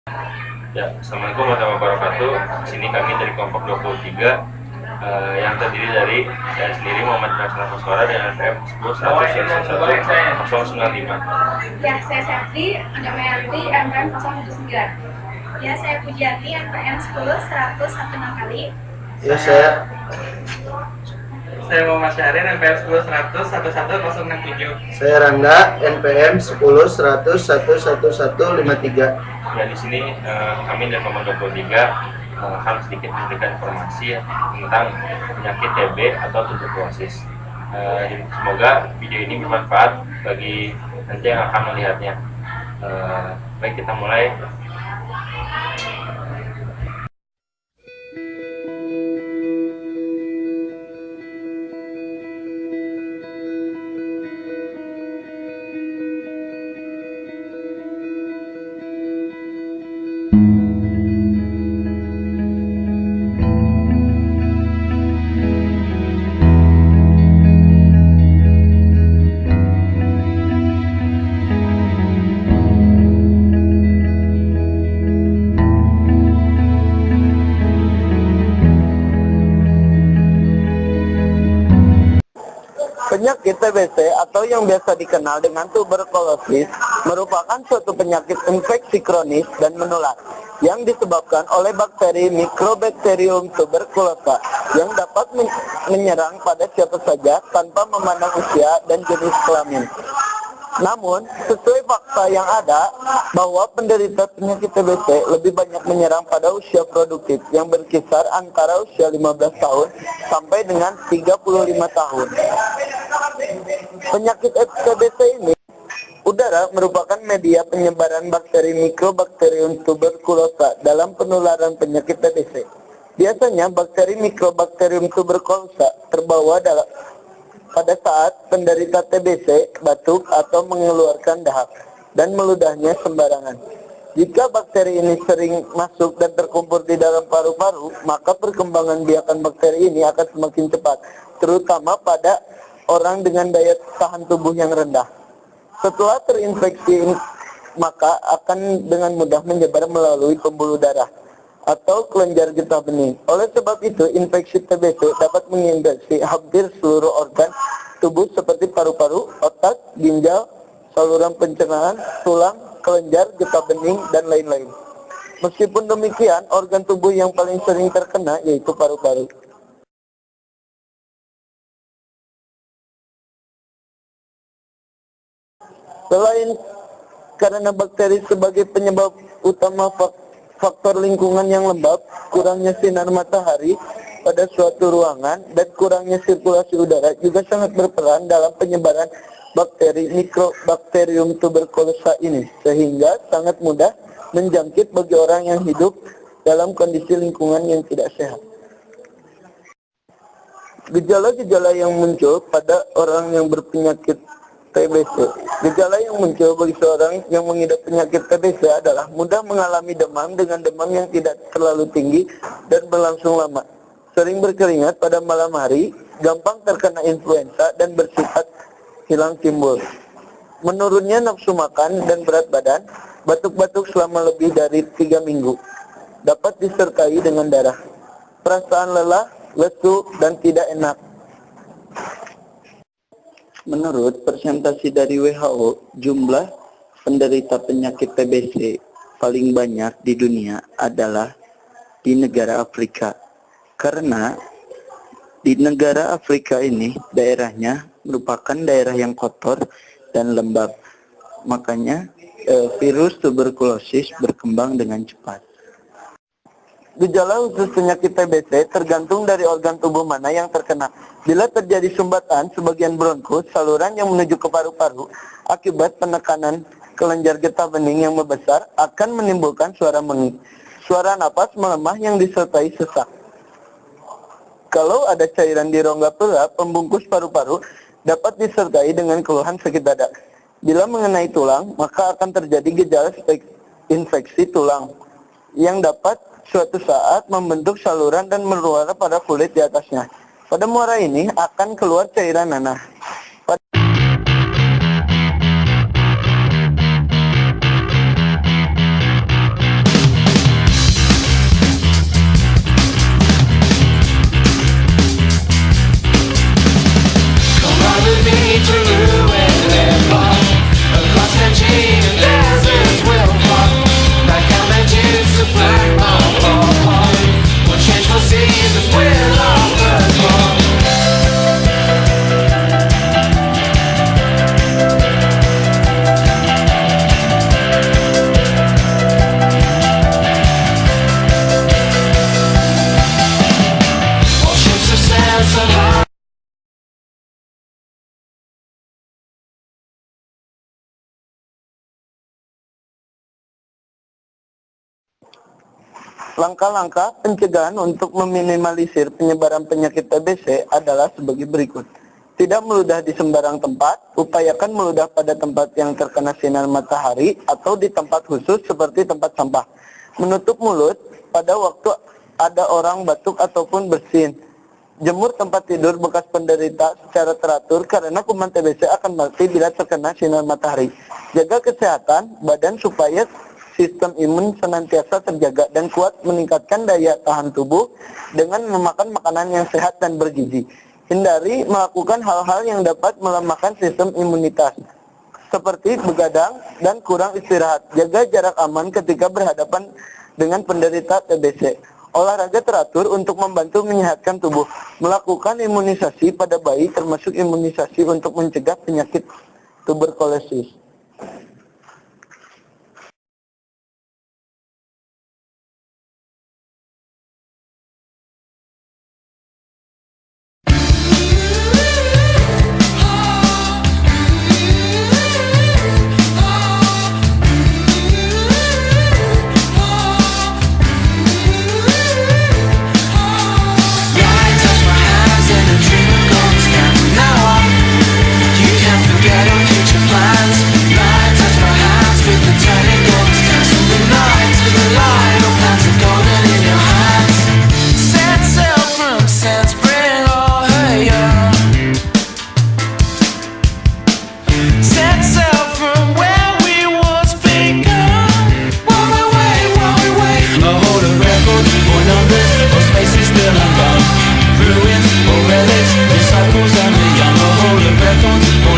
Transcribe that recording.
Ya, Assalamualaikum warahmatullahi wabarakatuh. Di sini kami dari kelompok 23 yang terdiri dari saya sendiri Muhammad Nasrullah Koswara dengan NPM 10 Ya, saya Septi, Andamayanti, NPM 079. Ya, saya Pujiati, NPM 10 101 kali. Ya, saya Muhammad Syahrin, NPM 10 100 11067. Saya Rangga, NPM 10 100 11153. Ya, di sini kami dari kelompok 23 akan sedikit memberikan informasi tentang penyakit TB atau tuberkulosis. Semoga video ini bermanfaat bagi nanti yang akan melihatnya. Baik, kita mulai. Penyakit TBC atau yang biasa dikenal dengan tuberkulosis merupakan suatu penyakit infeksi kronis dan menular yang disebabkan oleh bakteri Mycobacterium tuberculosa yang dapat menyerang pada siapa saja tanpa memandang usia dan jenis kelamin. Namun, sesuai fakta yang ada, bahwa penderita penyakit TBC lebih banyak menyerang pada usia produktif yang berkisar antara usia 15 tahun sampai dengan 35 tahun. Penyakit TBC ini, udara merupakan media penyebaran bakteri Mycobacterium tuberculosa dalam penularan penyakit TBC. Biasanya bakteri Mycobacterium tuberculosa terbawa pada saat penderita TBC batuk atau mengeluarkan dahak dan meludahnya sembarangan. Jika bakteri ini sering masuk dan terkumpul di dalam paru-paru, maka perkembangan biakan bakteri ini akan semakin cepat, terutama pada orang dengan daya tahan tubuh yang rendah. Setelah terinfeksi, maka akan dengan mudah menyebar melalui pembuluh darah atau kelenjar getah bening. Oleh sebab itu, infeksi TBC dapat menginfeksi hampir seluruh organ tubuh seperti paru-paru, otak, ginjal, saluran pencernaan, tulang, kelenjar, getah bening, dan lain-lain. Meskipun demikian, organ tubuh yang paling sering terkena yaitu paru-paru. Selain karena bakteri sebagai penyebab utama faktor lingkungan yang lembab, kurangnya sinar matahari pada suatu ruangan, dan kurangnya sirkulasi udara juga sangat berperan dalam penyebaran bakteri Mycobacterium tuberculosa ini, sehingga sangat mudah menjangkit bagi orang yang hidup dalam kondisi lingkungan yang tidak sehat. Gejala-gejala yang muncul pada orang yang berpenyakit TBC. Gejala yang muncul bagi seorang yang mengidap penyakit TBC adalah mudah mengalami demam dengan demam yang tidak terlalu tinggi dan berlangsung lama, sering berkeringat pada malam hari, gampang terkena influenza dan bersifat hilang timbul. Menurunnya nafsu makan dan berat badan, batuk-batuk selama lebih dari 3 minggu. Dapat disertai dengan darah, perasaan lelah, lesu, dan tidak enak. Menurut presentasi dari WHO, jumlah penderita penyakit TBC paling banyak di dunia adalah di negara Afrika. Karena di negara Afrika ini daerahnya merupakan daerah yang kotor dan lembab. Makanya virus tuberkulosis berkembang dengan cepat. Gejala khusus penyakit TBC tergantung dari organ tubuh mana yang terkena. Bila terjadi sumbatan sebagian bronkus, saluran yang menuju ke paru-paru, akibat penekanan kelenjar getah bening yang membesar, akan menimbulkan suara mengik. Suara napas melemah yang disertai sesak. Kalau ada cairan di rongga pleura pembungkus paru-paru, dapat disertai dengan keluhan sakit dada. Bila mengenai tulang, maka akan terjadi gejala infeksi tulang yang dapat suatu saat membentuk saluran dan meluara pada kulit di atasnya. Pada muara ini akan keluar cairan nanah. Langkah-langkah pencegahan untuk meminimalisir penyebaran penyakit TBC adalah sebagai berikut. Tidak meludah di sembarang tempat, upayakan meludah pada tempat yang terkena sinar matahari atau di tempat khusus seperti tempat sampah. Menutup mulut pada waktu ada orang batuk ataupun bersin. Jemur tempat tidur bekas penderita secara teratur karena kuman TBC akan mati bila terkena sinar matahari. Jaga kesehatan badan supaya sistem imun senantiasa terjaga dan kuat, meningkatkan daya tahan tubuh dengan memakan makanan yang sehat dan bergizi. Hindari melakukan hal-hal yang dapat melemahkan sistem imunitas, seperti begadang dan kurang istirahat. Jaga jarak aman ketika berhadapan dengan penderita TBC. Olahraga teratur untuk membantu menyehatkan tubuh. Melakukan imunisasi pada bayi termasuk imunisasi untuk mencegah penyakit tuberkulosis. Ruins or relics, disciples and the young, a hold of records or